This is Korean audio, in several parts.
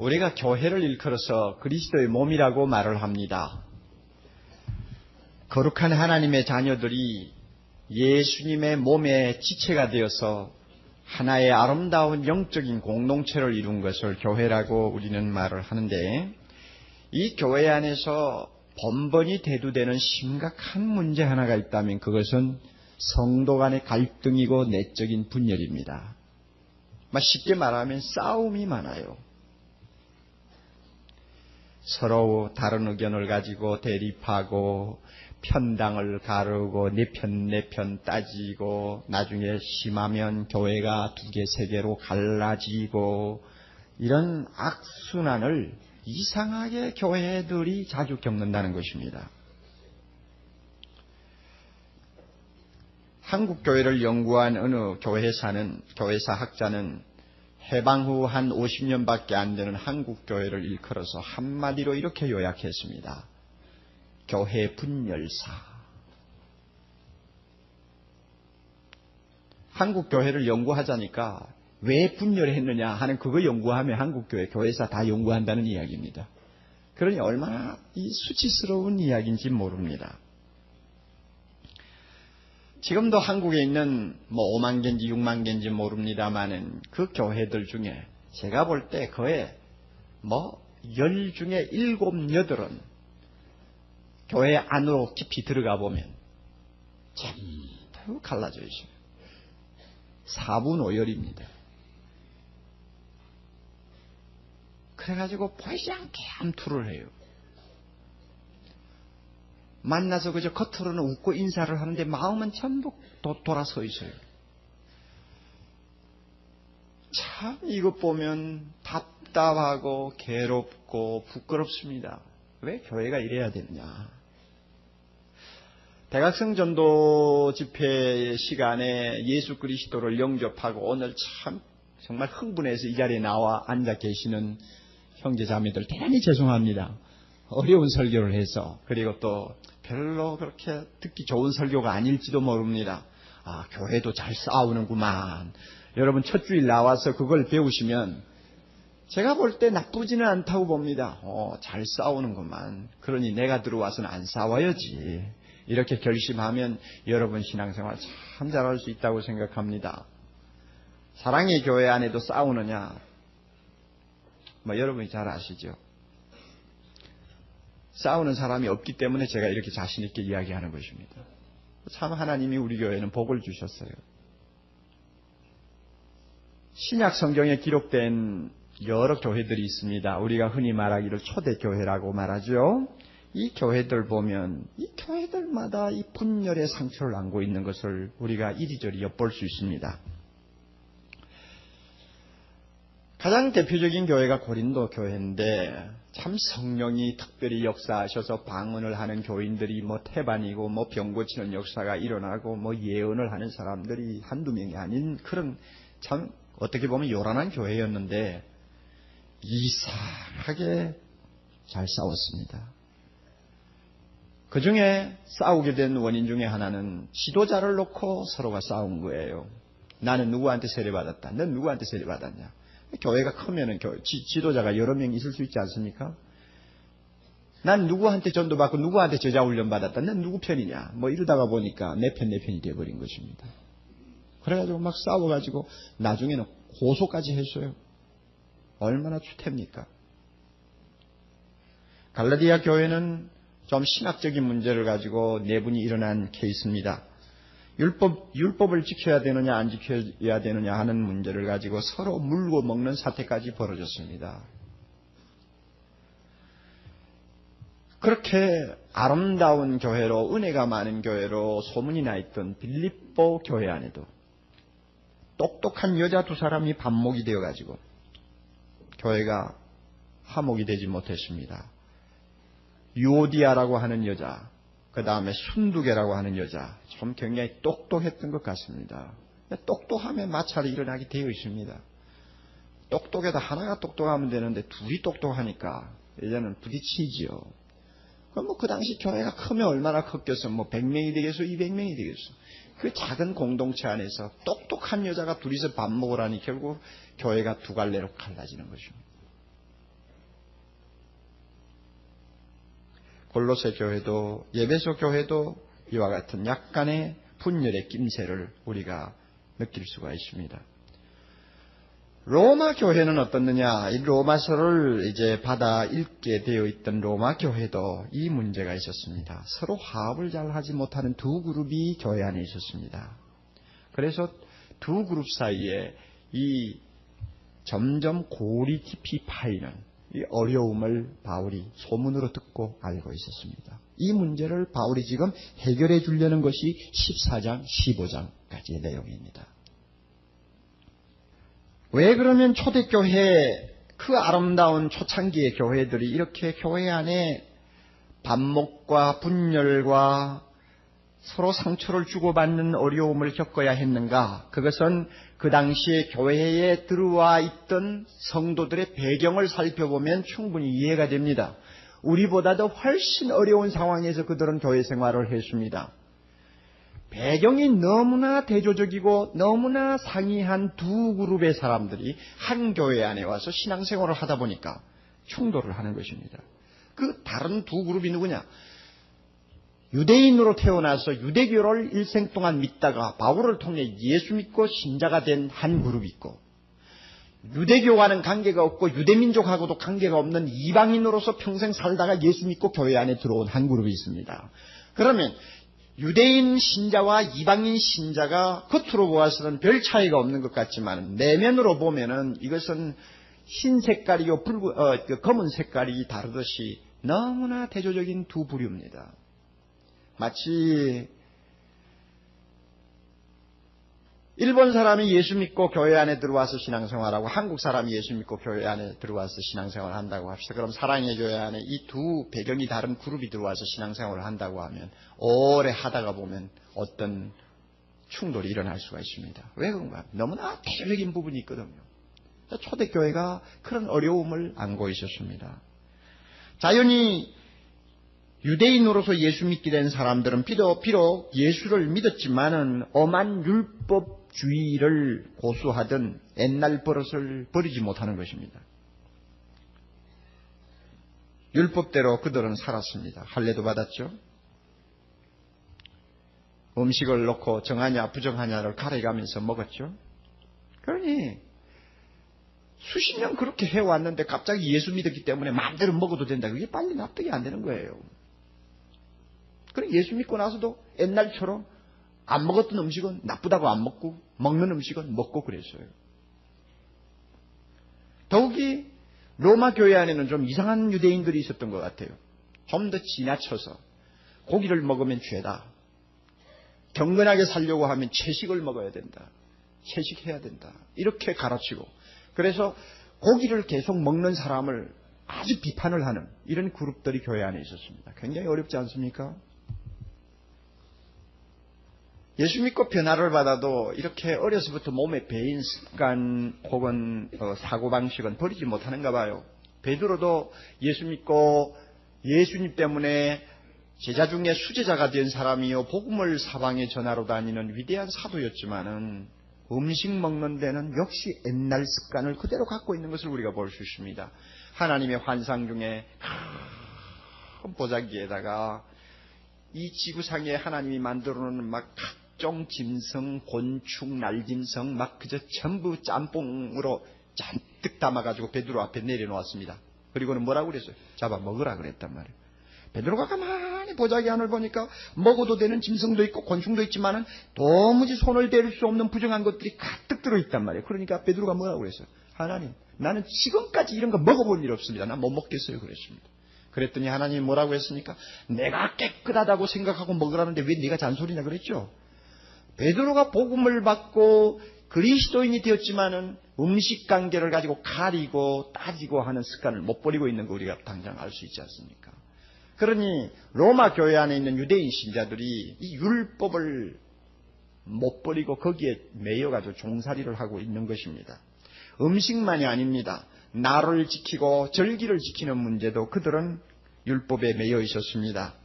우리가 교회를 일컬어서 그리스도의 몸이라고 말을 합니다. 거룩한 하나님의 자녀들이 예수님의 몸의 지체가 되어서 하나의 아름다운 영적인 공동체를 이룬 것을 교회라고 우리는 말을 하는데, 이 교회 안에서 번번이 대두되는 심각한 문제 하나가 있다면 그것은 성도 간의 갈등이고 내적인 분열입니다. 쉽게 말하면 싸움이 많아요. 서로 다른 의견을 가지고 대립하고 편당을 가르고 내 편 따지고 나중에 심하면 교회가 2개, 3개로 갈라지고, 이런 악순환을 이상하게 교회들이 자주 겪는다는 것입니다. 한국 교회를 연구한 어느 교회사 학자는 해방 후 한 50년밖에 안 되는 한국 교회를 일컬어서 한마디로 이렇게 요약했습니다. 교회 분열사. 한국 교회를 연구하자니까 왜 분열했느냐 하는 그거 연구하면 한국 교회사 다 연구한다는 이야기입니다. 그러니 얼마나 이 수치스러운 이야기인지 모릅니다. 지금도 한국에 있는 5만 개인지 6만 개인지 모릅니다만은 그 교회들 중에 제가 볼 때 거의 10 중에 7, 8은 교회 안으로 깊이 들어가 보면 전부 갈라져 있어요. 4분 5열입니다. 그래가지고 보이지 않게 암투를 해요. 만나서 그저 겉으로는 웃고 인사를 하는데 마음은 전부 돌아서 있어요. 참 이것 보면 답답하고 괴롭고 부끄럽습니다. 왜 교회가 이래야 되느냐. 대각성 전도 집회 시간에 예수 그리스도를 영접하고 오늘 참 정말 흥분해서 이 자리에 나와 앉아 계시는 형제 자매들 대단히 죄송합니다. 어려운 설교를 해서, 그리고 또 별로 그렇게 듣기 좋은 설교가 아닐지도 모릅니다. 교회도 잘 싸우는구만. 여러분 첫 주일 나와서 그걸 배우시면 제가 볼 때 나쁘지는 않다고 봅니다. 잘 싸우는구만. 그러니 내가 들어와서는 안 싸워야지. 이렇게 결심하면 여러분 신앙생활 참 잘할 수 있다고 생각합니다. 사랑의 교회 안에도 싸우느냐? 여러분이 잘 아시죠? 싸우는 사람이 없기 때문에 제가 이렇게 자신 있게 이야기하는 것입니다. 참 하나님이 우리 교회는 복을 주셨어요. 신약 성경에 기록된 여러 교회들이 있습니다. 우리가 흔히 말하기를 초대교회라고 말하죠. 이 교회들 보면 이 교회들마다 이 분열의 상처를 안고 있는 것을 우리가 이리저리 엿볼 수 있습니다. 가장 대표적인 교회가 고린도 교회인데, 참 성령이 특별히 역사하셔서 방언을 하는 교인들이 태반이고 병 고치는 역사가 일어나고 예언을 하는 사람들이 한두 명이 아닌 그런 참 어떻게 보면 요란한 교회였는데 이상하게 잘 싸웠습니다. 그 중에 싸우게 된 원인 중에 하나는 지도자를 놓고 서로가 싸운 거예요. 나는 누구한테 세례받았다. 넌 누구한테 세례받았냐. 교회가 크면은 지도자가 여러 명 있을 수 있지 않습니까? 난 누구한테 전도받고 누구한테 제자훈련 받았다. 난 누구 편이냐. 이러다가 보니까 내 편이 되어버린 것입니다. 그래가지고 막 싸워가지고 나중에는 고소까지 했어요. 얼마나 추태입니까? 갈라디아 교회는 좀 신학적인 문제를 가지고 내분이 일어난 케이스입니다. 율법을 지켜야 되느냐 안 지켜야 되느냐 하는 문제를 가지고 서로 물고 먹는 사태까지 벌어졌습니다. 그렇게 아름다운 교회로, 은혜가 많은 교회로 소문이 나 있던 빌립보 교회 안에도 똑똑한 여자 2사람이 반목이 되어가지고 교회가 화목이 되지 못했습니다. 유오디아라고 하는 여자, 그 다음에 순두개라고 하는 여자, 좀 굉장히 똑똑했던 것 같습니다. 똑똑하면 마찰이 일어나게 되어 있습니다. 똑똑해도 하나가 똑똑하면 되는데 둘이 똑똑하니까 이제는 부딪히지요. 그럼 그 당시 교회가 크면 얼마나 컸겠어? 100명이 되겠어? 200명이 되겠어? 그 작은 공동체 안에서 똑똑한 여자가 둘이서 밥 먹으라니 결국 교회가 2갈래로 갈라지는 것입니다. 골로새 교회도 에베소 교회도 이와 같은 약간의 분열의 낌새를 우리가 느낄 수가 있습니다. 로마 교회는 어떻느냐? 이 로마서를 이제 받아 읽게 되어 있던 로마 교회도 이 문제가 있었습니다. 서로 화합을 잘 하지 못하는 두 그룹이 교회 안에 있었습니다. 그래서 두 그룹 사이에 이 점점 골이 깊이 파이는 이 어려움을 바울이 소문으로 듣고 알고 있었습니다. 이 문제를 바울이 지금 해결해 주려는 것이 14장, 15장까지의 내용입니다. 왜 그러면 초대교회, 그 아름다운 초창기의 교회들이 이렇게 교회 안에 반목과 분열과 서로 상처를 주고받는 어려움을 겪어야 했는가? 그것은 그 당시에 교회에 들어와 있던 성도들의 배경을 살펴보면 충분히 이해가 됩니다. 우리보다도 훨씬 어려운 상황에서 그들은 교회 생활을 했습니다. 배경이 너무나 대조적이고 너무나 상이한 두 그룹의 사람들이 한 교회 안에 와서 신앙생활을 하다 보니까 충돌을 하는 것입니다. 그 다른 두 그룹이 누구냐? 유대인으로 태어나서 유대교를 일생 동안 믿다가 바울을 통해 예수 믿고 신자가 된 한 그룹이 있고, 유대교와는 관계가 없고 유대민족하고도 관계가 없는 이방인으로서 평생 살다가 예수 믿고 교회 안에 들어온 한 그룹이 있습니다. 그러면 유대인 신자와 이방인 신자가 겉으로 보아서는 별 차이가 없는 것 같지만 내면으로 보면은 이것은 흰 색깔이요 검은 색깔이 다르듯이 너무나 대조적인 두 부류입니다. 마치 일본 사람이 예수 믿고 교회 안에 들어와서 신앙생활하고 한국 사람이 예수 믿고 교회 안에 들어와서 신앙생활을 한다고 합시다. 그럼 사랑의 교회 안에 이 두 배경이 다른 그룹이 들어와서 신앙생활을 한다고 하면 오래 하다가 보면 어떤 충돌이 일어날 수가 있습니다. 왜 그런가? 너무나 대조적인 부분이 있거든요. 초대교회가 그런 어려움을 안고 있었습니다. 자연히 유대인으로서 예수 믿게 된 사람들은 비록 예수를 믿었지만은 엄한 율법주의를 고수하던 옛날 버릇을 버리지 못하는 것입니다. 율법대로 그들은 살았습니다. 할례도 받았죠. 음식을 놓고 정하냐 부정하냐를 가려가면서 먹었죠. 그러니 수십 년 그렇게 해왔는데 갑자기 예수 믿었기 때문에 마음대로 먹어도 된다. 그게 빨리 납득이 안 되는 거예요. 그럼 예수 믿고 나서도 옛날처럼 안 먹었던 음식은 나쁘다고 안 먹고 먹는 음식은 먹고 그랬어요. 더욱이 로마 교회 안에는 좀 이상한 유대인들이 있었던 것 같아요. 좀 더 지나쳐서 고기를 먹으면 죄다. 경건하게 살려고 하면 채식을 먹어야 된다. 채식해야 된다. 이렇게 가르치고, 그래서 고기를 계속 먹는 사람을 아주 비판을 하는 이런 그룹들이 교회 안에 있었습니다. 굉장히 어렵지 않습니까? 예수 믿고 변화를 받아도 이렇게 어려서부터 몸에 배인 습관 혹은 사고방식은 버리지 못하는가 봐요. 베드로도 예수 믿고 예수님 때문에 제자 중에 수제자가 된 사람이요 복음을 사방에 전하러 다니는 위대한 사도였지만은 음식 먹는 데는 역시 옛날 습관을 그대로 갖고 있는 것을 우리가 볼 수 있습니다. 하나님의 환상 중에 큰 보자기에다가 이 지구상에 하나님이 만들어놓은 막 각종 짐승, 곤충, 날짐승 막 그저 전부 짬뽕으로 잔뜩 담아가지고 베드로 앞에 내려놓았습니다. 그리고는 뭐라고 그랬어요? 잡아 먹으라 그랬단 말이에요. 베드로가 가만히 보자기 안을 보니까 먹어도 되는 짐승도 있고 곤충도 있지만은 도무지 손을 댈 수 없는 부정한 것들이 가득 들어있단 말이에요. 그러니까 베드로가 뭐라고 그랬어요? 하나님, 나는 지금까지 이런 거 먹어본 일 없습니다. 난 못 먹겠어요. 그랬습니다. 그랬더니 하나님이 뭐라고 했습니까? 내가 깨끗하다고 생각하고 먹으라는데 왜 네가 잔소리냐 그랬죠? 베드로가 복음을 받고 그리스도인이 되었지만은 음식 관계를 가지고 가리고 따지고 하는 습관을 못 버리고 있는 거 우리가 당장 알 수 있지 않습니까? 그러니 로마 교회 안에 있는 유대인 신자들이 이 율법을 못 버리고 거기에 매여가지고 종살이를 하고 있는 것입니다. 음식만이 아닙니다. 날을 지키고 절기를 지키는 문제도 그들은 율법에 매여 있었습니다.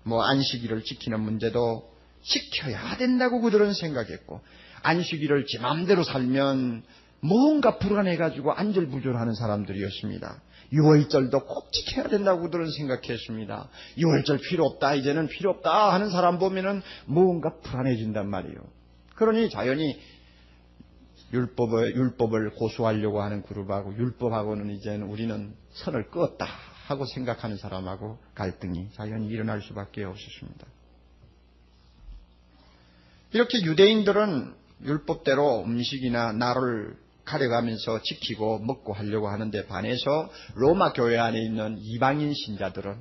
안식일을 지키는 문제도 지켜야 된다고 그들은 생각했고, 안식일을 지 맘대로 살면 뭔가 불안해가지고 안절부절하는 사람들이었습니다. 6월절도 꼭 지켜야 된다고 그들은 생각했습니다. 6월절 필요 없다, 이제는 필요 없다 하는 사람 보면은 뭔가 불안해진단 말이에요. 그러니 자연히 율법을 고수하려고 하는 그룹하고 율법하고는 이제는 우리는 선을 그었다 하고 생각하는 사람하고 갈등이 자연히 일어날 수밖에 없었습니다. 이렇게 유대인들은 율법대로 음식이나 날을 가려가면서 지키고 먹고 하려고 하는데 반해서 로마 교회 안에 있는 이방인 신자들은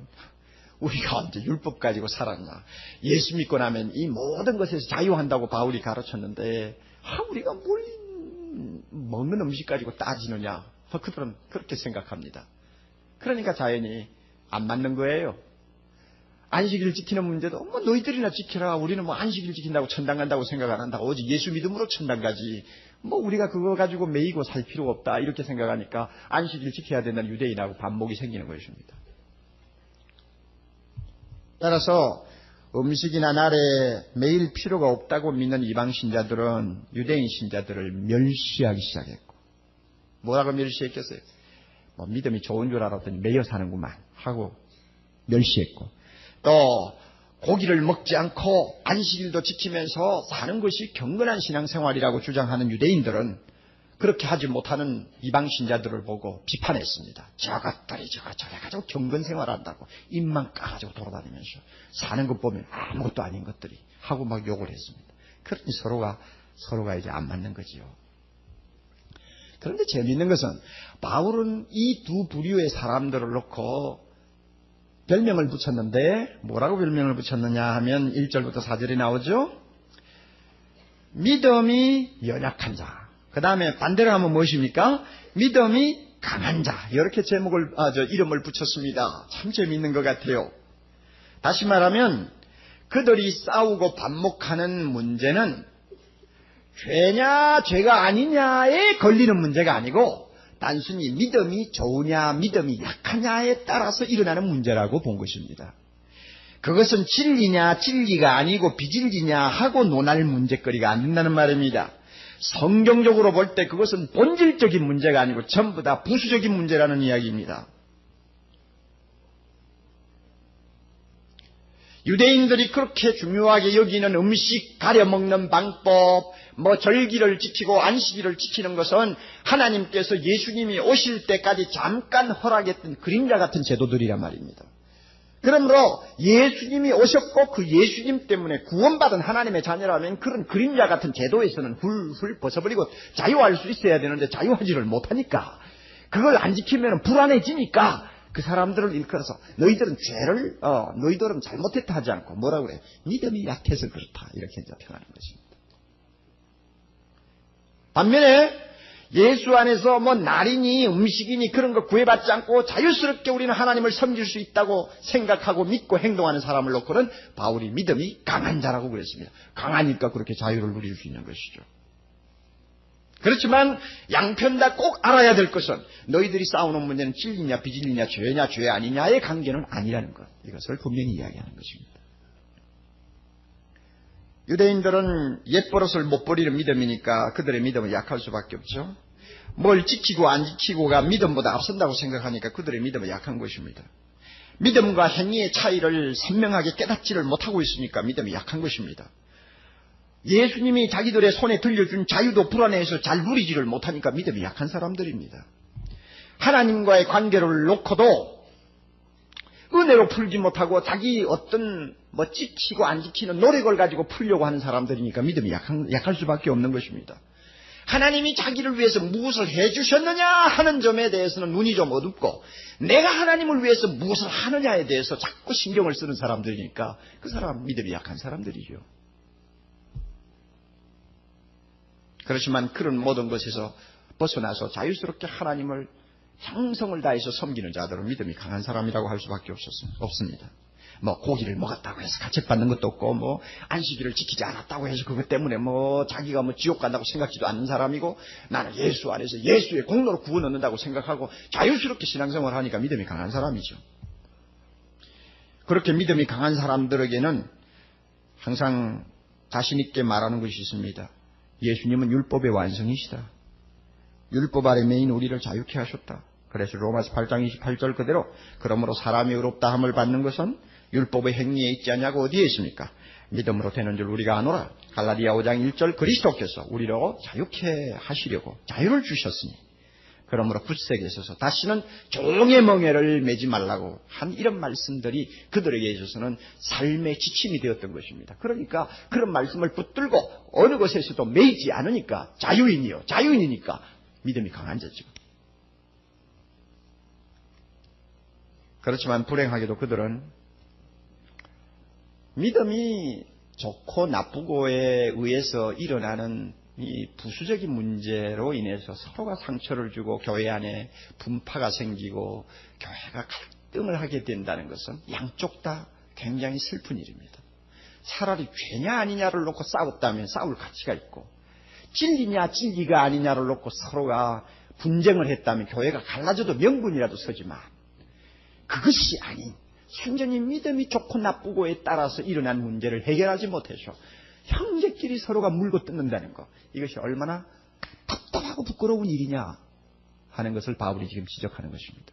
우리가 언제 율법 가지고 살았나, 예수 믿고 나면 이 모든 것에서 자유한다고 바울이 가르쳤는데 우리가 뭘 먹는 음식 가지고 따지느냐, 그들은 그렇게 생각합니다. 그러니까 자연히 안 맞는 거예요. 안식일을 지키는 문제도 너희들이나 지키라, 우리는 안식일 지킨다고 천당 간다고 생각 안 한다고, 오직 예수 믿음으로 천당 가지, 우리가 그거 가지고 매이고 살 필요가 없다 이렇게 생각하니까 안식일 지켜야 된다는 유대인하고 반목이 생기는 것입니다. 따라서 음식이나 날에 매일 필요가 없다고 믿는 이방 신자들은 유대인 신자들을 멸시하기 시작했고, 뭐라고 멸시했겠어요? 믿음이 좋은 줄 알았더니 매여 사는구만 하고 멸시했고, 또 고기를 먹지 않고 안식일도 지키면서 사는 것이 경건한 신앙생활이라고 주장하는 유대인들은 그렇게 하지 못하는 이방 신자들을 보고 비판했습니다. 저것들이 저래가지고 경건생활한다고 입만 까가지고 돌아다니면서 사는 것 보면 아무것도 아닌 것들이 하고 막 욕을 했습니다. 그러니 서로가 이제 안 맞는 거지요. 그런데 재미있는 것은 바울은 이 두 부류의 사람들을 놓고 별명을 붙였는데, 뭐라고 별명을 붙였느냐 하면 1절부터 4절이 나오죠. 믿음이 연약한 자, 그 다음에 반대로 하면 무엇입니까? 믿음이 강한 자, 이렇게 이름을 붙였습니다. 참 재미있는 것 같아요. 다시 말하면 그들이 싸우고 반목하는 문제는 죄냐 죄가 아니냐에 걸리는 문제가 아니고 단순히 믿음이 좋으냐 믿음이 약하냐에 따라서 일어나는 문제라고 본 것입니다. 그것은 진리냐 진리가 아니고 비진리냐 하고 논할 문제거리가 안 된다는 말입니다. 성경적으로 볼 때 그것은 본질적인 문제가 아니고 전부 다 부수적인 문제라는 이야기입니다. 유대인들이 그렇게 중요하게 여기는 음식 가려 먹는 방법, 절기를 지키고 안식일을 지키는 것은 하나님께서 예수님이 오실 때까지 잠깐 허락했던 그림자 같은 제도들이란 말입니다. 그러므로 예수님이 오셨고 그 예수님 때문에 구원받은 하나님의 자녀라면 그런 그림자 같은 제도에서는 훌훌 벗어버리고 자유할 수 있어야 되는데 자유하지를 못하니까, 그걸 안 지키면 불안해지니까 그 사람들을 일컬어서 너희들은 너희들은 잘못했다 하지 않고 뭐라고 그래? 믿음이 약해서 그렇다, 이렇게 이제 표현하는 것입니다. 반면에 예수 안에서 날이니 음식이니 그런 거 구애받지 않고 자유스럽게 우리는 하나님을 섬길 수 있다고 생각하고 믿고 행동하는 사람을 놓고는 바울이 믿음이 강한 자라고 그랬습니다. 강하니까 그렇게 자유를 누릴 수 있는 것이죠. 그렇지만 양편 다 꼭 알아야 될 것은 너희들이 싸우는 문제는 진리냐 비진리냐 죄냐 죄 아니냐의 관계는 아니라는 것, 이것을 분명히 이야기하는 것입니다. 유대인들은 옛버릇을 못 버리는 믿음이니까 그들의 믿음은 약할 수밖에 없죠. 뭘 지키고 안 지키고가 믿음보다 앞선다고 생각하니까 그들의 믿음은 약한 것입니다. 믿음과 행위의 차이를 선명하게 깨닫지를 못하고 있으니까 믿음이 약한 것입니다. 예수님이 자기들의 손에 들려준 자유도 불안해서 잘 누리지를 못하니까 믿음이 약한 사람들입니다. 하나님과의 관계를 놓고도 은혜로 풀지 못하고 자기 어떤 지키고 안 지키는 노력을 가지고 풀려고 하는 사람들이니까 믿음이 약할 수밖에 없는 것입니다. 하나님이 자기를 위해서 무엇을 해주셨느냐 하는 점에 대해서는 눈이 좀 어둡고, 내가 하나님을 위해서 무엇을 하느냐에 대해서 자꾸 신경을 쓰는 사람들이니까 그 사람 믿음이 약한 사람들이죠. 그렇지만 그런 모든 것에서 벗어나서 자유스럽게 하나님을 정성을 다해서 섬기는 자들은 믿음이 강한 사람이라고 할 수밖에 없습니다. 고기를 먹었다고 해서 가책받는 것도 없고, 안식일을 지키지 않았다고 해서 그것 때문에 자기가 지옥 간다고 생각지도 않는 사람이고, 나는 예수 안에서 예수의 공로로 구원 얻는다고 생각하고 자유스럽게 신앙생활을 하니까 믿음이 강한 사람이죠. 그렇게 믿음이 강한 사람들에게는 항상 자신 있게 말하는 것이 있습니다. 예수님은 율법의 완성이시다. 율법 아래 매인 우리를 자유케 하셨다. 그래서 로마서 8장 28절 그대로 그러므로 사람이 의롭다 함을 받는 것은 율법의 행위에 있지 않냐고 어디에 있습니까? 믿음으로 되는 줄 우리가 아노라. 갈라디아 5장 1절 그리스도께서 우리를 자유케 하시려고 자유를 주셨으니 그러므로 굳세게 있어서 다시는 종의 멍에를 매지 말라고 한 이런 말씀들이 그들에게 있어서는 삶의 지침이 되었던 것입니다. 그러니까 그런 말씀을 붙들고 어느 것에서도 매이지 않으니까 자유인이니까 믿음이 강한자죠. 그렇지만 불행하게도 그들은 믿음이 좋고 나쁘고에 의해서 일어나는 이 부수적인 문제로 인해서 서로가 상처를 주고 교회 안에 분파가 생기고 교회가 갈등을 하게 된다는 것은 양쪽 다 굉장히 슬픈 일입니다. 차라리 죄냐 아니냐를 놓고 싸웠다면 싸울 가치가 있고 진리냐 진리가 아니냐를 놓고 서로가 분쟁을 했다면 교회가 갈라져도 명분이라도 서지만 그것이 아닌 순전히 믿음이 좋고 나쁘고에 따라서 일어난 문제를 해결하지 못해서 형제끼리 서로가 물고 뜯는다는 것, 이것이 얼마나 답답하고 부끄러운 일이냐 하는 것을 바울이 지금 지적하는 것입니다.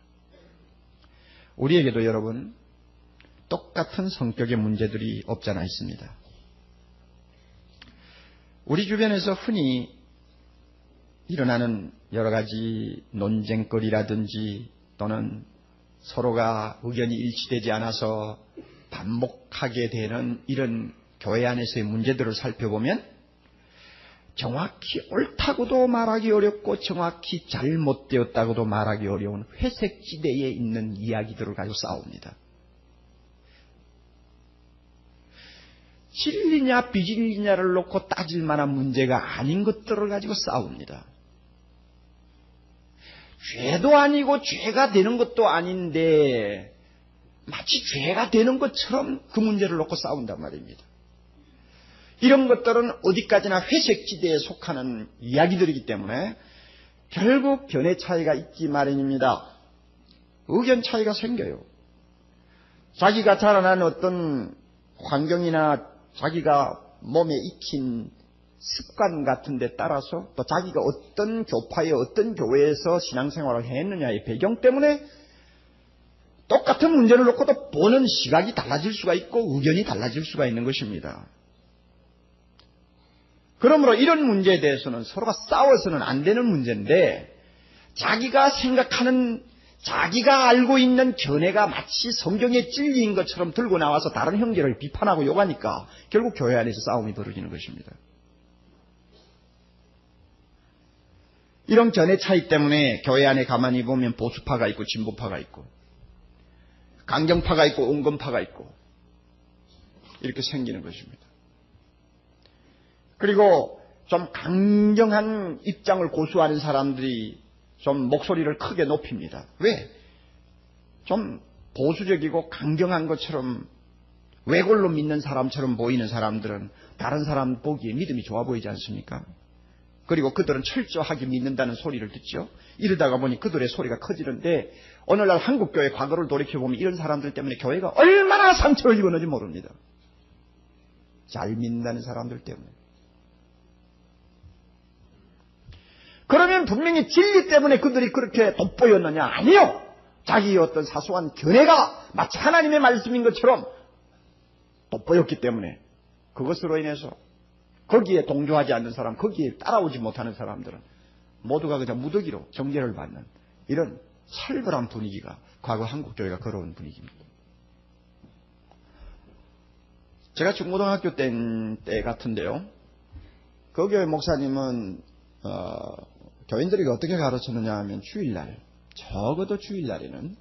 우리에게도 여러분 똑같은 성격의 문제들이 없잖아 있습니다. 우리 주변에서 흔히 일어나는 여러 가지 논쟁거리라든지 또는 서로가 의견이 일치되지 않아서 반목하게 되는 이런 교회 안에서의 문제들을 살펴보면 정확히 옳다고도 말하기 어렵고 정확히 잘못되었다고도 말하기 어려운 회색지대에 있는 이야기들을 가지고 싸웁니다. 진리냐 비진리냐를 놓고 따질 만한 문제가 아닌 것들을 가지고 싸웁니다. 죄도 아니고 죄가 되는 것도 아닌데 마치 죄가 되는 것처럼 그 문제를 놓고 싸운단 말입니다. 이런 것들은 어디까지나 회색지대에 속하는 이야기들이기 때문에 결국 견해 차이가 있기 마련입니다. 의견 차이가 생겨요. 자기가 자라난 어떤 환경이나 자기가 몸에 익힌 습관 같은 데 따라서 또 자기가 어떤 교파에 어떤 교회에서 신앙생활을 했느냐의 배경 때문에 똑같은 문제를 놓고도 보는 시각이 달라질 수가 있고 의견이 달라질 수가 있는 것입니다. 그러므로 이런 문제에 대해서는 서로가 싸워서는 안 되는 문제인데 자기가 생각하는 자기가 알고 있는 견해가 마치 성경의 진리인 것처럼 들고 나와서 다른 형제를 비판하고 욕하니까 결국 교회 안에서 싸움이 벌어지는 것입니다. 이런 견해 차이 때문에 교회 안에 가만히 보면 보수파가 있고 진보파가 있고 강경파가 있고 온건파가 있고 이렇게 생기는 것입니다. 그리고 좀 강경한 입장을 고수하는 사람들이 좀 목소리를 크게 높입니다. 왜? 좀 보수적이고 강경한 것처럼 외골로 믿는 사람처럼 보이는 사람들은 다른 사람 보기에 믿음이 좋아 보이지 않습니까? 그리고 그들은 철저하게 믿는다는 소리를 듣죠. 이러다가 보니 그들의 소리가 커지는데 오늘날 한국교회 과거를 돌이켜보면 이런 사람들 때문에 교회가 얼마나 상처를 입었는지 모릅니다. 잘 믿는다는 사람들 때문에. 그러면 분명히 진리 때문에 그들이 그렇게 돋보였느냐? 아니요. 자기의 어떤 사소한 견해가 마치 하나님의 말씀인 것처럼 돋보였기 때문에 그것으로 인해서 거기에 동조하지 않는 사람, 거기에 따라오지 못하는 사람들은 모두가 그냥 무더기로 정죄를 받는 이런 살벌한 분위기가 과거 한국교회가 걸어온 분위기입니다. 제가 중고등학교 때 같은데요. 그 교회 목사님은 교인들에게 어떻게 가르쳤느냐 하면 주일날, 적어도 주일날에는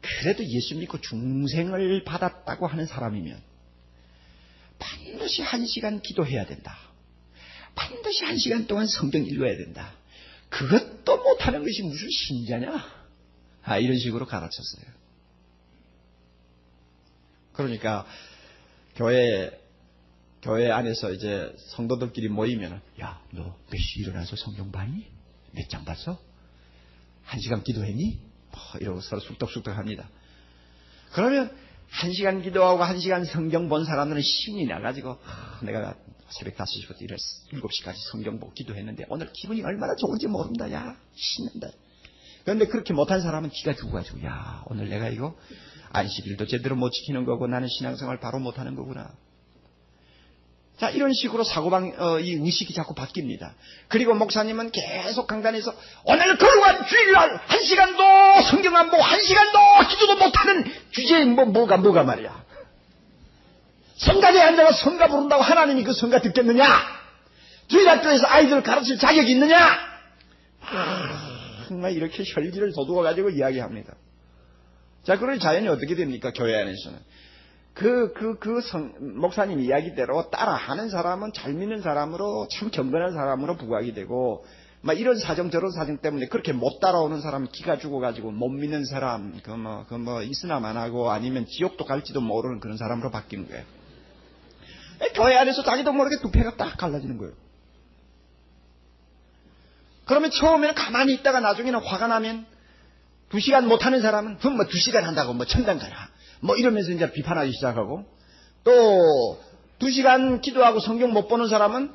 그래도 예수 믿고 중생을 받았다고 하는 사람이면 반드시 1시간 기도해야 된다. 반드시 1시간 동안 성경 읽어야 된다. 그것도 못하는 것이 무슨 신자냐? 이런 식으로 가르쳤어요. 그러니까 교회 안에서 이제 성도들끼리 모이면 야, 너 몇 시 일어나서 성경 봤니? 몇 장 봤어? 1시간 기도했니? 이러고 서로 쑥덕쑥덕 합니다. 그러면 1시간 기도하고 1시간 성경 본 사람들은 신이 나가지고 내가 새벽 5시부터 일어나서 7시까지 성경 보고 기도했는데 오늘 기분이 얼마나 좋은지 모른다. 야, 신난다. 그런데 그렇게 못한 사람은 기가 죽어가지고, 야, 오늘 내가 이거 안식일도 제대로 못 지키는 거고 나는 신앙생활 바로 못하는 거구나. 자, 이런 식으로 이 의식이 자꾸 바뀝니다. 그리고 목사님은 계속 강단에서 오늘 거룩한 주일날 1시간도 성경 안 보고 1시간도 기도도 못하는 주제에 뭐가 말이야. 성가대에 앉아서 성가 부른다고 하나님이 그 성가 듣겠느냐? 주일학교에서 아이들을 가르칠 자격이 있느냐? 정말 이렇게 혈기를 돋우어가지고 이야기합니다. 자, 그러니 자연히 어떻게 됩니까? 교회 안에서는. 목사님 이야기대로 따라하는 사람은 잘 믿는 사람으로 참 경건한 사람으로 부각이 되고, 막 이런 사정 저런 사정 때문에 그렇게 못 따라오는 사람은 기가 죽어가지고 못 믿는 사람, 이스나만 하고 아니면 지옥도 갈지도 모르는 그런 사람으로 바뀌는 거예요. 교회 안에서 자기도 모르게 두 패가 딱 갈라지는 거예요. 그러면 처음에는 가만히 있다가 나중에는 화가 나면 2시간 못하는 사람은 2시간 한다고 천당 가라 이러면서 이제 비판하기 시작하고, 또 2시간 기도하고 성경 못 보는 사람은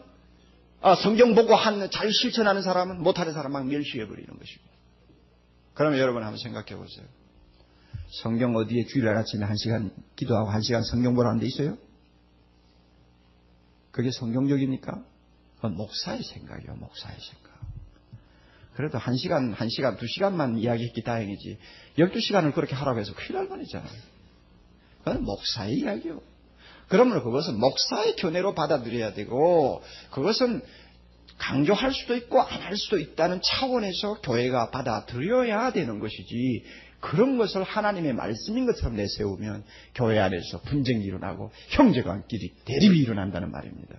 성경 보고 잘 실천하는 사람은 못하는 사람 막 멸시해버리는 것입니다. 그러면 여러분 한번 생각해 보세요. 성경 어디에 주일날 아침에 1시간 기도하고 1시간 성경 보라는 데 있어요? 그게 성경적입니까? 그건 목사의 생각이에요. 목사의 생각. 그래도 1시간, 2시간만 이야기했기 다행이지 12시간을 그렇게 하라고 해서 큰일 날 뻔했잖아요. 그건 목사의 이야기요. 그러므로 그것은 목사의 견해로 받아들여야 되고, 그것은 강조할 수도 있고 안 할 수도 있다는 차원에서 교회가 받아들여야 되는 것이지, 그런 것을 하나님의 말씀인 것처럼 내세우면 교회 안에서 분쟁이 일어나고 형제간끼리 대립이 일어난다는 말입니다.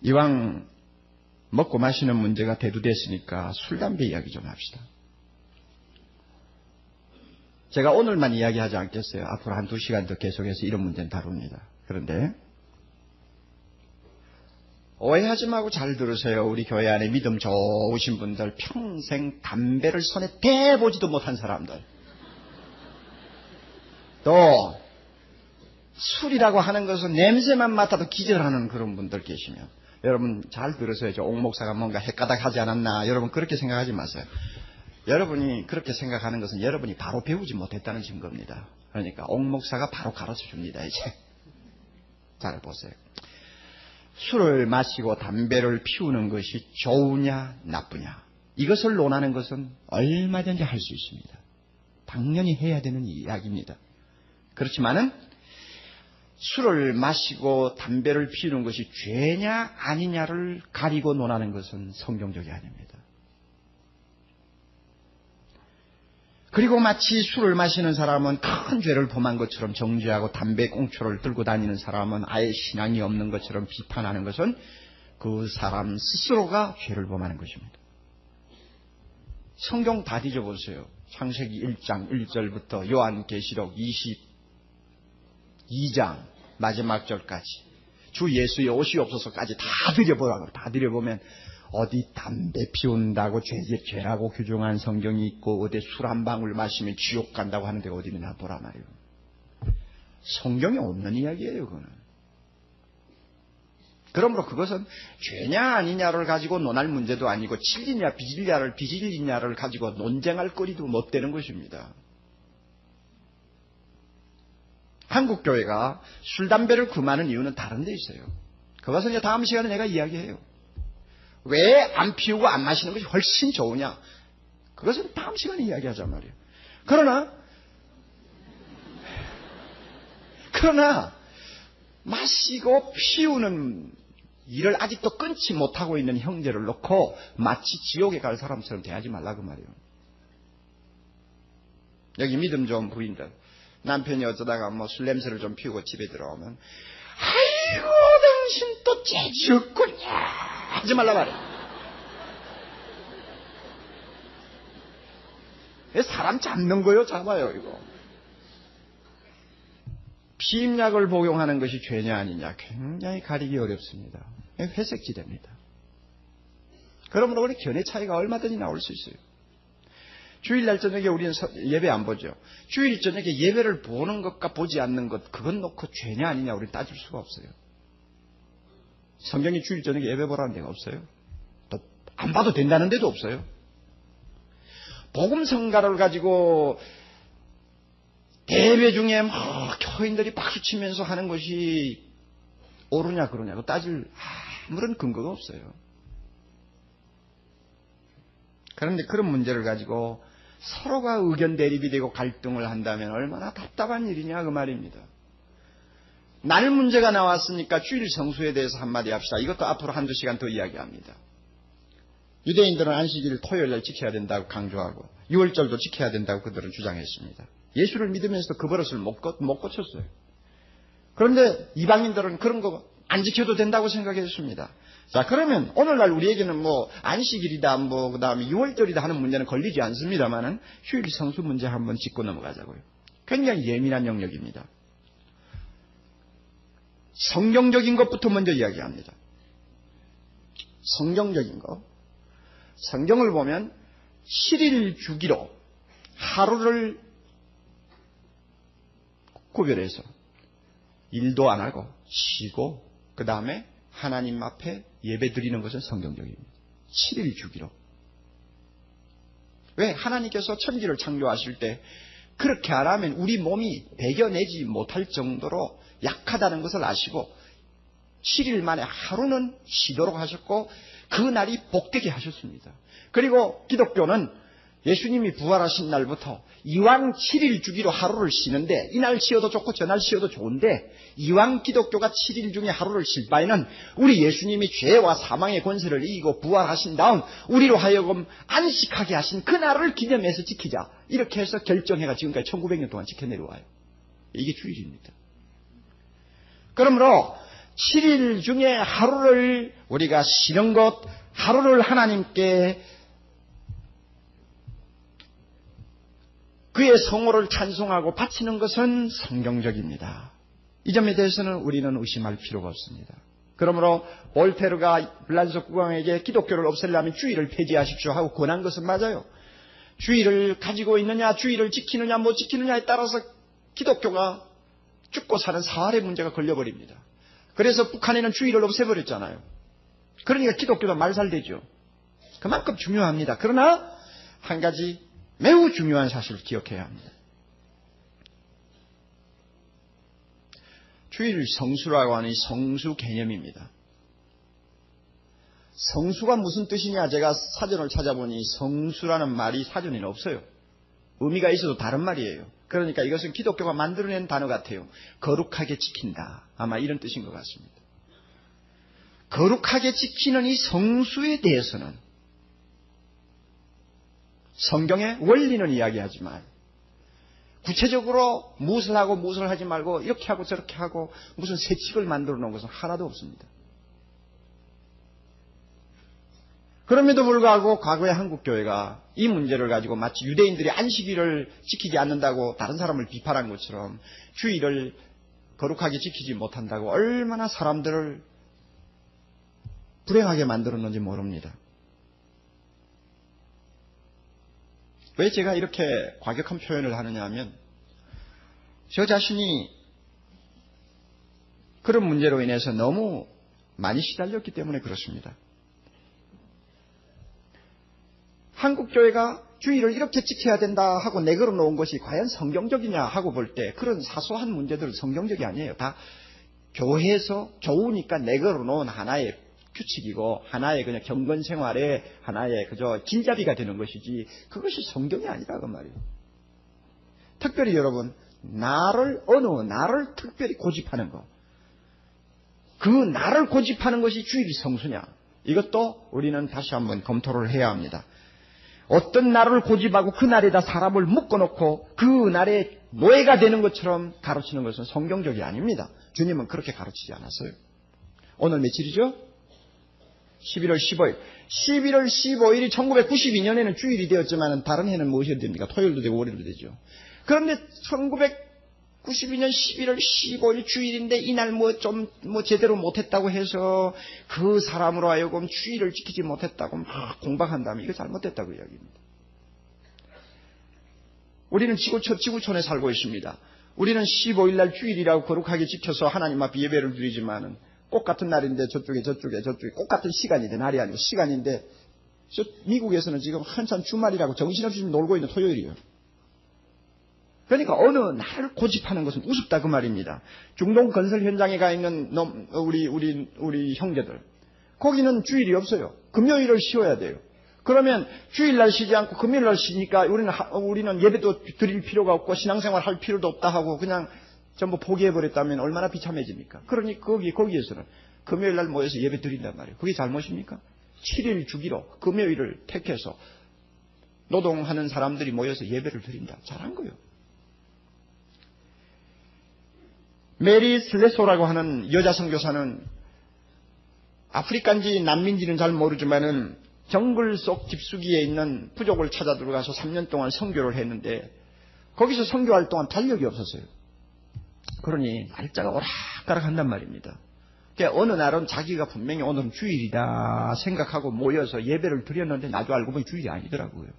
이왕 먹고 마시는 문제가 대두됐으니까 술, 담배 이야기 좀 합시다. 제가 오늘만 이야기하지 않겠어요. 앞으로 1-2시간 더 계속해서 이런 문제는 다룹니다. 그런데 오해하지 말고 잘 들으세요. 우리 교회 안에 믿음 좋으신 분들, 평생 담배를 손에 대보지도 못한 사람들, 또 술이라고 하는 것은 냄새만 맡아도 기절하는 그런 분들 계시면 여러분 잘 들으세요. 저 옥 목사가 뭔가 헷가닥 하지 않았나, 여러분 그렇게 생각하지 마세요. 여러분이 그렇게 생각하는 것은 여러분이 바로 배우지 못했다는 증거입니다. 그러니까 옥 목사가 바로 가르쳐 줍니다. 이제 잘 보세요. 술을 마시고 담배를 피우는 것이 좋으냐 나쁘냐, 이것을 논하는 것은 얼마든지 할 수 있습니다. 당연히 해야 되는 이야기입니다. 그렇지만은 술을 마시고 담배를 피우는 것이 죄냐 아니냐를 가리고 논하는 것은 성경적이 아닙니다. 그리고 마치 술을 마시는 사람은 큰 죄를 범한 것처럼 정죄하고 담배 꽁초를 들고 다니는 사람은 아예 신앙이 없는 것처럼 비판하는 것은 그 사람 스스로가 죄를 범하는 것입니다. 성경 다 뒤져보세요. 창세기 1장 1절부터 요한계시록 22장 마지막 절까지 주 예수의 옷이 없어서까지 다 들여보라고. 다 들여보면 어디 담배 피운다고 죄라고 규정한 성경이 있고, 어디 술 한 방울 마시면 지옥 간다고 하는 데가 어디 있나 보라 말이에요. 성경에 없는 이야기예요, 그거는. 그러므로 그것은 죄냐 아니냐를 가지고 논할 문제도 아니고, 진리냐 비진리냐를 가지고 논쟁할 거리도 못 되는 것입니다. 한국 교회가 술, 담배를 금하는 이유는 다른 데 있어요. 그것은 이제 다음 시간에 내가 이야기해요. 왜 안 피우고 안 마시는 것이 훨씬 좋으냐? 그것은 다음 시간에 이야기하자 말이에요. 그러나 마시고 피우는 일을 아직도 끊지 못하고 있는 형제를 놓고 마치 지옥에 갈 사람처럼 대하지 말라고 말이에요. 여기 믿음 좋은 부인들, 남편이 어쩌다가 술 냄새를 좀 피우고 집에 들어오면, 아이고 당신 또 죄지었구냐 하지 말라 말이야. 사람 잡는 거요, 잡아요 이거. 피임약을 복용하는 것이 죄냐 아니냐 굉장히 가리기 어렵습니다. 회색지대입니다. 그러므로 우리 견해 차이가 얼마든지 나올 수 있어요. 주일날 저녁에 우리는 예배 안 보죠. 주일 저녁에 예배를 보는 것과 보지 않는 것, 그건 놓고 죄냐 아니냐 우리는 따질 수가 없어요. 성경이 주일 저녁에 예배 보라는 데가 없어요. 또 안 봐도 된다는 데도 없어요. 복음 성가를 가지고 예배 중에 막 교인들이 박수치면서 하는 것이 옳으냐 그러냐고 따질 아무런 근거가 없어요. 그런데 그런 문제를 가지고 서로가 의견 대립이 되고 갈등을 한다면 얼마나 답답한 일이냐 그 말입니다. 날 문제가 나왔으니까 주일 성수에 대해서 한마디 합시다. 이것도 앞으로 한두 시간 더 이야기합니다. 유대인들은 안식일을 토요일날 지켜야 된다고 강조하고 6월절도 지켜야 된다고 그들은 주장했습니다. 예수를 믿으면서도 그 버릇을 못 고쳤어요. 그런데 이방인들은 그런 거 안 지켜도 된다고 생각했습니다. 자, 그러면 오늘날 우리에게는 뭐 안식일이다 뭐 그다음에 6월절이다 하는 문제는 걸리지 않습니다만은 휴일 성수 문제 한번 짚고 넘어가자고요. 굉장히 예민한 영역입니다. 성경적인 것부터 먼저 이야기합니다. 성경적인 거. 성경을 보면 7일 주기로 하루를 구별해서 일도 안 하고 쉬고 그 다음에 하나님 앞에 예배 드리는 것은 성경적입니다. 7일 주기로. 왜? 하나님께서 천지를 창조하실 때 그렇게 안 하면 우리 몸이 배겨내지 못할 정도로 약하다는 것을 아시고 7일 만에 하루는 쉬도록 하셨고 그 날이 복되게 하셨습니다. 그리고 기독교는 예수님이 부활하신 날부터 이왕 7일 주기로 하루를 쉬는데 이날 쉬어도 좋고 저날 쉬어도 좋은데 이왕 기독교가 7일 중에 하루를 쉴 바에는 우리 예수님이 죄와 사망의 권세를 이기고 부활하신 다음 우리로 하여금 안식하게 하신 그날을 기념해서 지키자. 이렇게 해서 결정해가 지금까지 1900년 동안 지켜내려와요. 이게 주일입니다. 그러므로 7일 중에 하루를 우리가 쉬는 것, 하루를 하나님께 그의 성호를 찬송하고 바치는 것은 성경적입니다. 이 점에 대해서는 우리는 의심할 필요가 없습니다. 그러므로 볼테르가 블라디소 국왕에게 기독교를 없애려면 주일을 폐지하십시오 하고 권한 것은 맞아요. 주일을 가지고 있느냐, 주일을 지키느냐, 못 지키느냐에 따라서 기독교가 죽고 사는 사활의 문제가 걸려버립니다. 그래서 북한에는 주일을 없애버렸잖아요. 그러니까 기독교도 말살되죠. 그만큼 중요합니다. 그러나 한 가지 매우 중요한 사실을 기억해야 합니다. 주일 성수라고 하는 성수 개념입니다. 성수가 무슨 뜻이냐 제가 사전을 찾아보니 성수라는 말이 사전에는 없어요. 의미가 있어도 다른 말이에요. 그러니까 이것은 기독교가 만들어낸 단어 같아요. 거룩하게 지킨다. 아마 이런 뜻인 것 같습니다. 거룩하게 지키는 이 성수에 대해서는 성경의 원리는 이야기하지만 구체적으로 무엇을 하고 무엇을 하지 말고 이렇게 하고 저렇게 하고 무슨 세칙을 만들어 놓은 것은 하나도 없습니다. 그럼에도 불구하고 과거의 한국교회가 이 문제를 가지고 마치 유대인들이 안식일을 지키지 않는다고 다른 사람을 비판한 것처럼 주일을 거룩하게 지키지 못한다고 얼마나 사람들을 불행하게 만들었는지 모릅니다. 왜 제가 이렇게 과격한 표현을 하느냐 하면 저 자신이 그런 문제로 인해서 너무 많이 시달렸기 때문에 그렇습니다. 한국교회가 주일을 이렇게 지켜야 된다 하고 내걸어 놓은 것이 과연 성경적이냐 하고 볼 때 그런 사소한 문제들은 성경적이 아니에요. 다 교회에서 좋으니까 내걸어 놓은 하나의 규칙이고 하나의 그냥 경건 생활의 하나의 그저 길잡이가 되는 것이지 그것이 성경이 아니라 그 말이에요. 특별히 여러분 어느 나를 특별히 고집하는 거, 그 나를 고집하는 것이 주일 성수냐, 이것도 우리는 다시 한번 검토를 해야 합니다. 어떤 날을 고집하고 그 날에다 사람을 묶어놓고 그 날에 노예가 되는 것처럼 가르치는 것은 성경적이 아닙니다. 주님은 그렇게 가르치지 않았어요. 오늘 며칠이죠? 11월 15일. 11월 15일이 1992년에는 주일이 되었지만 다른 해는 무엇이 됩니까? 토요일도 되고 월요일도 되죠. 그런데 1992년 11월 15일 주일인데 이날 제대로 못했다고 해서 그 사람으로 하여금 주일을 지키지 못했다고 막 공방한다면 이거 잘못됐다고 이야기합니다. 우리는 지구촌에 살고 있습니다. 우리는 15일 날 주일이라고 거룩하게 지켜서 하나님 앞에 예배를 드리지만은 꼭 같은 날인데 저쪽에 꼭 같은 시간인데 날이 아니고 시간인데 미국에서는 지금 한참 주말이라고 정신없이 놀고 있는 토요일이에요. 그러니까 어느 날을 고집하는 것은 우습다 그 말입니다. 중동 건설 현장에 가 있는 우리 형제들, 거기는 주일이 없어요. 금요일을 쉬어야 돼요. 그러면 주일날 쉬지 않고 금요일날 쉬니까 우리는 예배도 드릴 필요가 없고 신앙생활 할 필요도 없다 하고 그냥 전부 포기해버렸다면 얼마나 비참해집니까? 그러니 거기에서는 금요일날 모여서 예배 드린단 말이에요. 그게 잘못입니까? 7일 주기로 금요일을 택해서 노동하는 사람들이 모여서 예배를 드린다. 잘한 거예요. 메리 슬레소라고 하는 여자 선교사는 아프리카인지 난민인지는 잘 모르지만은 정글 속 깊숙이에 있는 부족을 찾아 들어가서 3년 동안 선교를 했는데 거기서 선교할 동안 달력이 없었어요. 그러니 날짜가 오락가락 한단 말입니다. 그러니까 어느 날은 자기가 분명히 오늘은 주일이다 생각하고 모여서 예배를 드렸는데 나도 알고 보니 주일이 아니더라고요.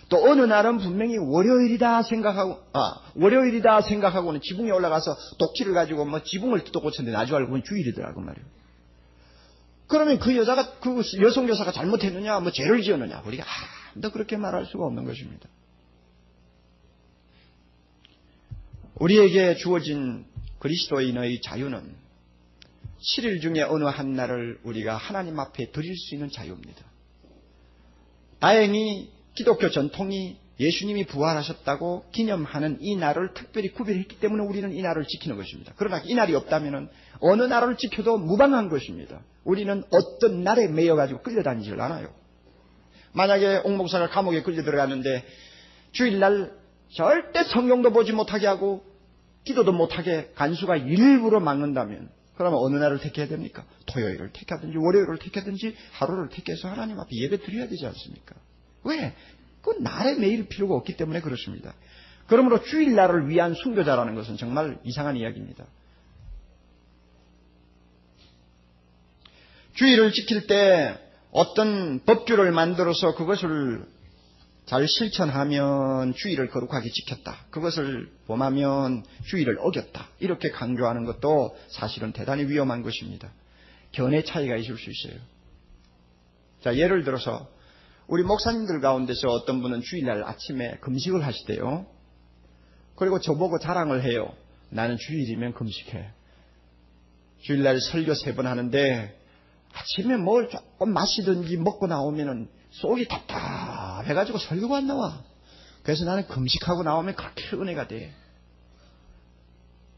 또 어느 날은 분명히 월요일이다 생각하고는 지붕에 올라가서 독지를 가지고 지붕을 뜯어 고쳤는데 나도 알고 보니 주일이더라고 말이에요. 그러면 그 여자가, 그 여성교사가 잘못했느냐, 죄를 지었느냐, 우리가 아무도 그렇게 말할 수가 없는 것입니다. 우리에게 주어진 그리스도인의 자유는 7일 중에 어느 한 날을 우리가 하나님 앞에 드릴 수 있는 자유입니다. 다행히 기독교 전통이 예수님이 부활하셨다고 기념하는 이 날을 특별히 구별했기 때문에 우리는 이 날을 지키는 것입니다. 그러나 이 날이 없다면 어느 날을 지켜도 무방한 것입니다. 우리는 어떤 날에 매여가지고 끌려다니질 않아요. 만약에 옥 목사가 감옥에 끌려 들어갔는데 주일날 절대 성경도 보지 못하게 하고 기도도 못하게 간수가 일부러 막는다면 그러면 어느 날을 택해야 됩니까? 토요일을 택하든지 월요일을 택하든지 하루를 택해서 하나님 앞에 예배 드려야 되지 않습니까? 왜? 그 날에 매일 필요가 없기 때문에 그렇습니다. 그러므로 주일날을 위한 순교자라는 것은 정말 이상한 이야기입니다. 주일을 지킬 때 어떤 법규를 만들어서 그것을 잘 실천하면 주일을 거룩하게 지켰다. 그것을 범하면 주일을 어겼다. 이렇게 강조하는 것도 사실은 대단히 위험한 것입니다. 견해 차이가 있을 수 있어요. 자, 예를 들어서 우리 목사님들 가운데서 어떤 분은 주일날 아침에 금식을 하시대요. 그리고 저보고 자랑을 해요. 나는 주일이면 금식해. 주일날 설교 3번 하는데 아침에 뭘 조금 마시든지 먹고 나오면은 속이 답답해가지고 설교가 안 나와. 그래서 나는 금식하고 나오면 그렇게 은혜가 돼.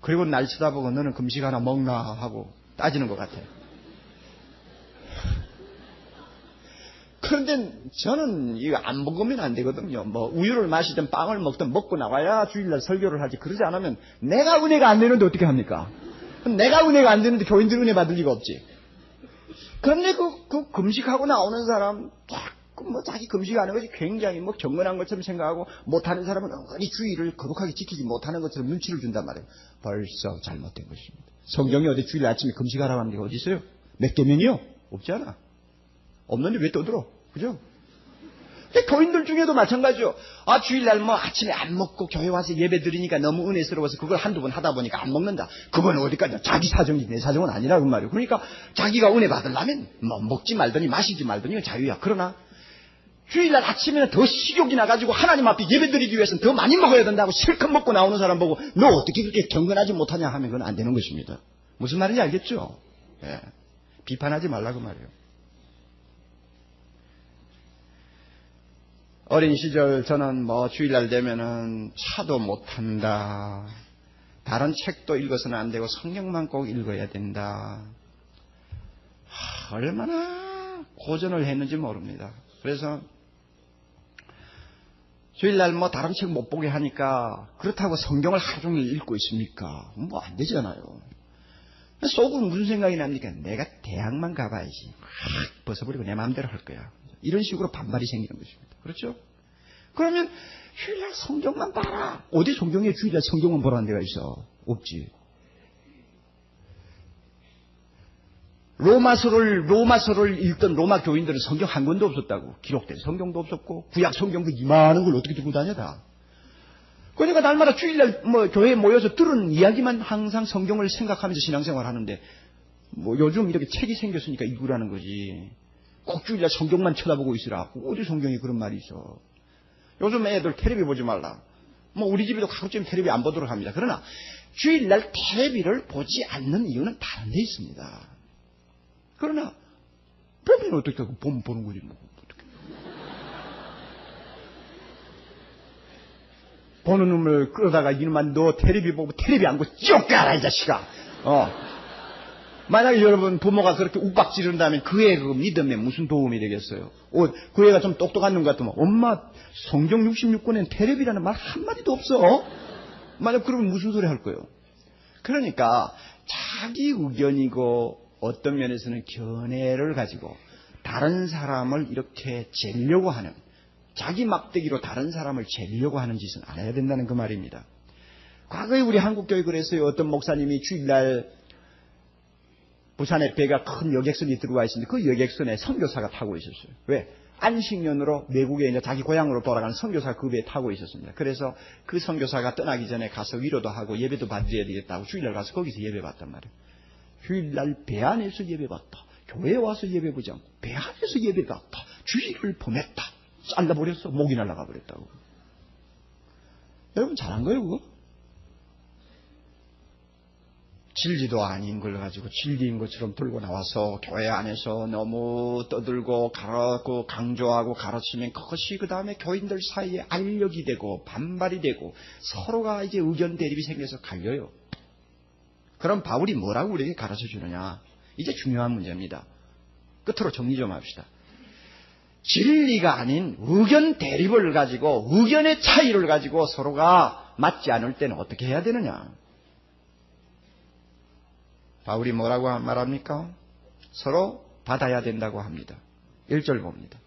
그리고 날 쳐다보고 너는 금식 하나 먹나 하고 따지는 것 같아요. 그런데 저는 이거 안 먹으면 안 되거든요. 우유를 마시든 빵을 먹든 먹고 나와야 주일날 설교를 하지. 그러지 않으면 내가 은혜가 안 되는데 어떻게 합니까? 내가 은혜가 안 되는데 교인들 은혜 받을 리가 없지. 그런데 그 금식하고 나오는 사람 자기 금식하는 것이 굉장히 경건한 것처럼 생각하고 못하는 사람은 은근히 주일을 거룩하게 지키지 못하는 것처럼 눈치를 준단 말이에요. 벌써 잘못된 것입니다. 성경이 어디 주일 아침에 금식하라고 하는 게 어디 있어요? 몇 개면이요? 없지 않아. 없는데 왜 떠들어? 그죠? 교인들 중에도 마찬가지요. 주일날 아침에 안 먹고 교회 와서 예배 드리니까 너무 은혜스러워서 그걸 한두 번 하다 보니까 안 먹는다. 그건 어디까지 자기 사정이지 내 사정은 아니라고 말이에요. 그러니까 자기가 은혜 받으려면 먹지 말더니 마시지 말더니 자유야. 그러나 주일날 아침에는 더 식욕이 나가지고 하나님 앞에 예배 드리기 위해서는 더 많이 먹어야 된다고 실컷 먹고 나오는 사람 보고 너 어떻게 그렇게 경건하지 못하냐 하면 그건 안 되는 것입니다. 무슨 말인지 알겠죠? 예. 비판하지 말라고 말이에요. 어린 시절 저는 주일날 되면은 차도 못한다. 다른 책도 읽어서는 안 되고 성경만 꼭 읽어야 된다. 얼마나 고전을 했는지 모릅니다. 그래서 주일날 다른 책 못 보게 하니까 그렇다고 성경을 하루 종일 읽고 있습니까? 안 되잖아요. 속으로 무슨 생각이 납니까? 내가 대학만 가봐야지. 벗어버리고 내 마음대로 할 거야. 이런 식으로 반발이 생기는 것입니다. 그렇죠? 그러면 주일날 성경만 봐라. 어디 성경에 주일날 성경만 보라는 데가 있어? 없지. 로마서를 읽던 로마 교인들은 성경 한 권도 없었다고. 기록된 성경도 없었고 구약 성경도 이만한 걸 어떻게 들고 다녀 다. 그러니까 날마다 주일날 교회에 모여서 들은 이야기만 항상 성경을 생각하면서 신앙생활 하는데, 요즘 이렇게 책이 생겼으니까 읽으라는 거지. 꼭 주일날 성경만 쳐다보고 있으라. 어디 성경에 그런 말이 있어. 요즘 애들 텔레비 보지 말라. 우리 집에도 가급적 텔레비 안 보도록 합니다. 그러나 주일날 텔레비를 보지 않는 이유는 다른 데 있습니다. 그러나 보면 어떻게 하고 보는 거지 뭐. 어떻게. 보는 놈을 끌어다가 이놈아 너 텔레비 보고 텔레비 안 보고 쫓겨라 이 자식아. 만약에 여러분 부모가 그렇게 욱박 지른다면 그 애 그 믿음에 무슨 도움이 되겠어요? 그 애가 좀 똑똑한 놈 같으면 엄마 성경 66권엔 텔레비라는 말 한마디도 없어. 만약 그러면 무슨 소리 할 거예요? 그러니까 자기 의견이고 어떤 면에서는 견해를 가지고 다른 사람을 이렇게 재려고 하는, 자기 막대기로 다른 사람을 재려고 하는 짓은 안 해야 된다는 그 말입니다. 과거에 우리 한국교회 그랬어요. 어떤 목사님이 주일날 부산에 배가 큰 여객선이 들어와 있었는데 그 여객선에 선교사가 타고 있었어요. 왜? 안식년으로 외국에 이제 자기 고향으로 돌아가는 선교사가 그 배에 타고 있었습니다. 그래서 그 선교사가 떠나기 전에 가서 위로도 하고 예배도 받아야 되겠다고 주일날 가서 거기서 예배 받단 말이에요. 주일날 배 안에서 예배 받다. 교회에 와서 예배 보지 않고 배 안에서 예배 받다. 주일을 보냈다. 잘라버렸어. 목이 날아가 버렸다고. 여러분 잘한 거예요 그거? 진리도 아닌 걸 가지고 진리인 것처럼 들고 나와서 교회 안에서 너무 떠들고 강조하고 가르치면 그것이 그 다음에 교인들 사이에 알력이 되고 반발이 되고 서로가 이제 의견 대립이 생겨서 갈려요. 그럼 바울이 뭐라고 우리에게 가르쳐 주느냐? 이제 중요한 문제입니다. 끝으로 정리 좀 합시다. 진리가 아닌 의견 대립을 가지고 의견의 차이를 가지고 서로가 맞지 않을 때는 어떻게 해야 되느냐? 바울이 뭐라고 말합니까? 서로 받아야 된다고 합니다. 1절 봅니다.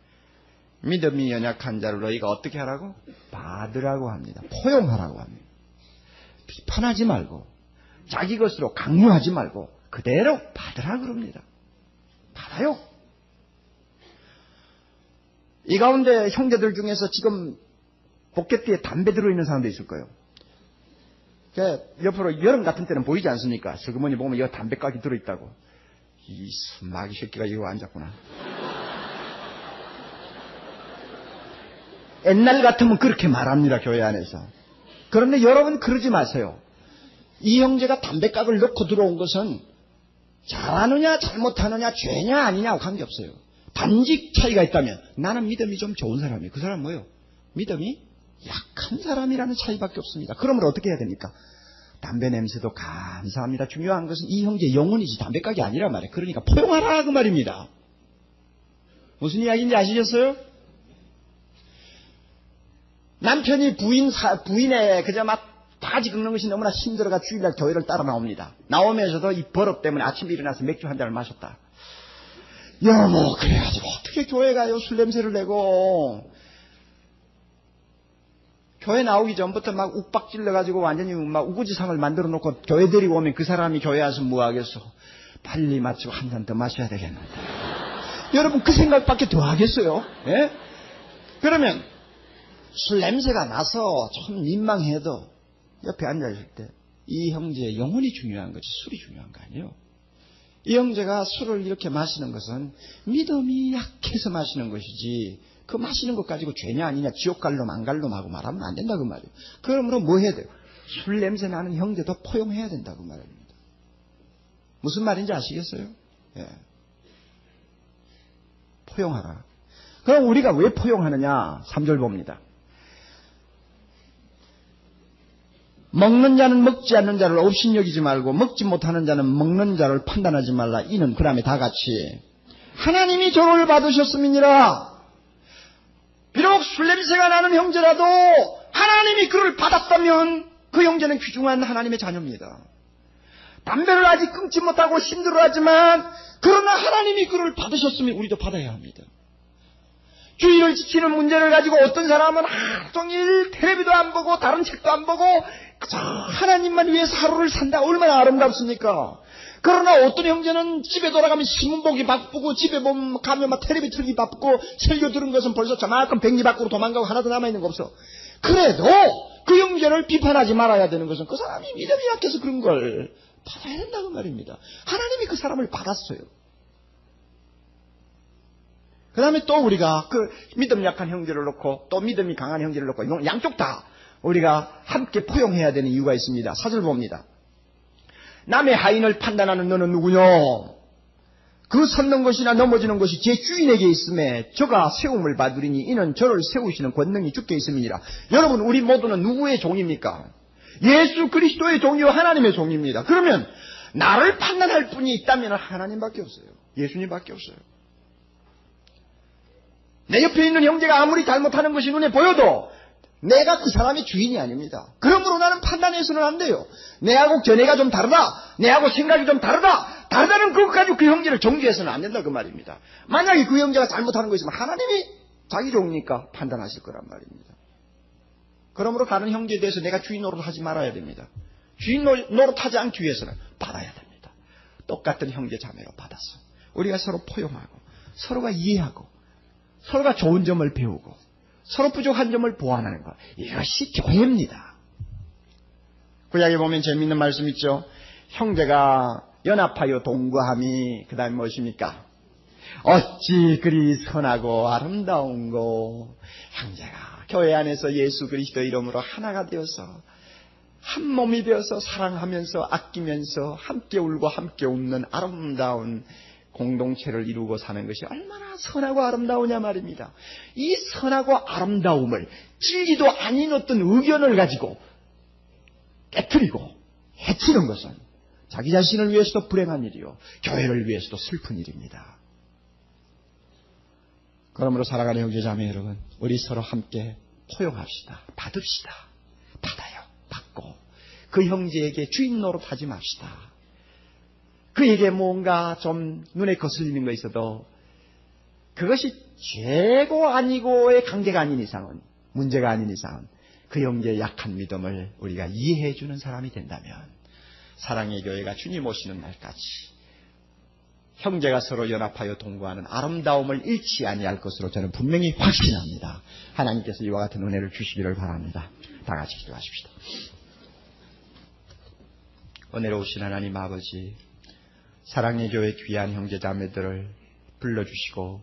믿음이 연약한 자를 너희가 어떻게 하라고? 받으라고 합니다. 포용하라고 합니다. 비판하지 말고 자기 것으로 강요하지 말고 그대로 받으라 그럽니다. 받아요. 이 가운데 형제들 중에서 지금 포켓티에 담배 들어있는 사람도 있을 거예요. 옆으로 여름 같은 때는 보이지 않습니까? 슬그머니 보면 여기 담배깍이 들어있다고. 이 마귀 새끼가 이거 앉았구나. 옛날 같으면 그렇게 말합니다. 교회 안에서. 그런데 여러분 그러지 마세요. 이 형제가 담배깍을 넣고 들어온 것은 잘하느냐 잘못하느냐 죄냐 아니냐하고 관계없어요. 단지 차이가 있다면 나는 믿음이 좀 좋은 사람이에요. 그 사람은 뭐예요? 믿음이 약한 사람이라는 차이밖에 없습니다. 그러면 어떻게 해야 됩니까? 담배 냄새도 감사합니다. 중요한 것은 이 형제 영혼이지 담배깍이 아니라 말이에요. 그러니까 포용하라 그 말입니다. 무슨 이야기인지 아시겠어요? 남편이 부인의 그저 막 바지 긁는 것이 너무나 힘들어가 주일날 교회를 따라 나옵니다. 나오면서도 이 버릇 때문에 아침에 일어나서 맥주 한 잔을 마셨다. 여보 그래가지고 어떻게 교회 가요? 술 냄새를 내고. 교회 나오기 전부터 막 욱박 찔러가지고 완전히 막 우거지상을 만들어 놓고 교회 데리고 오면 그 사람이 교회 와서 뭐 하겠어? 빨리 마치고 한 잔 더 마셔야 되겠는데. 여러분 그 생각밖에 더 하겠어요? 예? 그러면 술 냄새가 나서 좀 민망해도 옆에 앉아있을 때 이 형제의 영혼이 중요한 거지 술이 중요한 거 아니에요. 이 형제가 술을 이렇게 마시는 것은 믿음이 약해서 마시는 것이지 그 마시는 것 가지고 죄냐 아니냐 지옥 갈 놈 안 갈 놈하고 말하면 안 된다 그 말이에요. 그러므로 뭐 해야 돼요? 술 냄새 나는 형제도 포용해야 된다고 말합니다. 무슨 말인지 아시겠어요? 예. 포용하라. 그럼 우리가 왜 포용하느냐? 3절 봅니다. 먹는 자는 먹지 않는 자를 업신여기지 말고 먹지 못하는 자는 먹는 자를 판단하지 말라. 이는 그 다음에 다 같이 하나님이 저를 받으셨음이니라. 비록 술 냄새가 나는 형제라도 하나님이 그를 받았다면 그 형제는 귀중한 하나님의 자녀입니다. 담배를 아직 끊지 못하고 힘들어하지만 그러나 하나님이 그를 받으셨으면 우리도 받아야 합니다. 주의를 지키는 문제를 가지고 어떤 사람은 하루 종일 텔레비도 안 보고 다른 책도 안 보고 그저 하나님만 위해서 하루를 산다. 얼마나 아름답습니까? 그러나 어떤 형제는 집에 돌아가면 신문 보기 바쁘고 집에 가면 막 텔레비 틀기 바쁘고 설교 들은 것은 벌써 저만큼 백리 밖으로 도망가고 하나도 남아있는 거 없어. 그래도 그 형제를 비판하지 말아야 되는 것은 그 사람이 믿음이 약해서 그런 걸 받아야 된다고 말입니다. 하나님이 그 사람을 받았어요. 그 다음에 또 우리가 그 믿음 약한 형제를 놓고 또 믿음이 강한 형제를 놓고 양쪽 다 우리가 함께 포용해야 되는 이유가 있습니다. 사절 봅니다. 남의 하인을 판단하는 너는 누구뇨? 그 섰는 것이나 넘어지는 것이 제 주인에게 있음에 저가 세움을 받으리니 이는 저를 세우시는 권능이 주께 있음이니라. 여러분, 우리 모두는 누구의 종입니까? 예수 그리스도의 종이요 하나님의 종입니다. 그러면 나를 판단할 분이 있다면 하나님밖에 없어요. 예수님밖에 없어요. 내 옆에 있는 형제가 아무리 잘못하는 것이 눈에 보여도 내가 그 사람의 주인이 아닙니다. 그러므로 나는 판단해서는 안 돼요. 내하고 견해가 좀 다르다, 내하고 생각이 좀 다르다, 다르다는 그것 가지고 그 형제를 정죄해서는 안 된다 그 말입니다. 만약에 그 형제가 잘못하는 거 있으면 하나님이 자기 종이니까 판단하실 거란 말입니다. 그러므로 다른 형제에 대해서 내가 주인 노릇하지 말아야 됩니다. 주인 노릇하지 않기 위해서는 받아야 됩니다. 똑같은 형제 자매로 받아서 우리가 서로 포용하고 서로가 이해하고 서로가 좋은 점을 배우고 서로 부족한 점을 보완하는 것, 이것이 교회입니다. 구약에 보면 재미있는 말씀 있죠. 형제가 연합하여 동거함이 그 다음에 무엇입니까? 어찌 그리 선하고 아름다운고. 형제가 교회 안에서 예수 그리스도 이름으로 하나가 되어서 한 몸이 되어서 사랑하면서 아끼면서 함께 울고 함께 웃는 아름다운 공동체를 이루고 사는 것이 얼마나 선하고 아름다우냐 말입니다. 이 선하고 아름다움을 진리도 아닌 어떤 의견을 가지고 깨트리고 해치는 것은 자기 자신을 위해서도 불행한 일이요 교회를 위해서도 슬픈 일입니다. 그러므로 사랑하는 형제자매 여러분, 우리 서로 함께 포용합시다. 받읍시다. 받아요. 받고 그 형제에게 주인 노릇하지 맙시다. 그에게 뭔가 좀 눈에 거슬리는 거 있어도 그것이 죄고 아니고의 관계가 아닌 이상은, 문제가 아닌 이상은 그 형제의 약한 믿음을 우리가 이해해 주는 사람이 된다면 사랑의 교회가 주님 오시는 날까지 형제가 서로 연합하여 동거하는 아름다움을 잃지 아니할 것으로 저는 분명히 확신합니다. 하나님께서 이와 같은 은혜를 주시기를 바랍니다. 다 같이 기도하십시다. 은혜로우신 하나님 아버지, 사랑의 교회 귀한 형제자매들을 불러주시고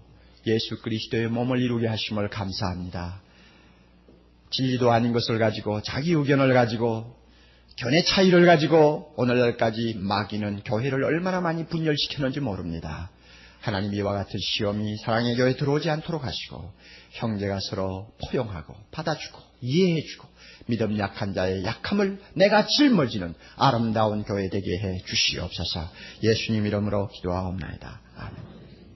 예수 그리스도의 몸을 이루게 하심을 감사합니다. 진리도 아닌 것을 가지고 자기 의견을 가지고 견해 차이를 가지고 오늘날까지 마귀는 교회를 얼마나 많이 분열시켰는지 모릅니다. 하나님, 이와 같은 시험이 사랑의 교회에 들어오지 않도록 하시고 형제가 서로 포용하고 받아주고 이해해주고 믿음 약한 자의 약함을 내가 짊어지는 아름다운 교회 되게 해 주시옵소서. 예수님 이름으로 기도하옵나이다. 아멘.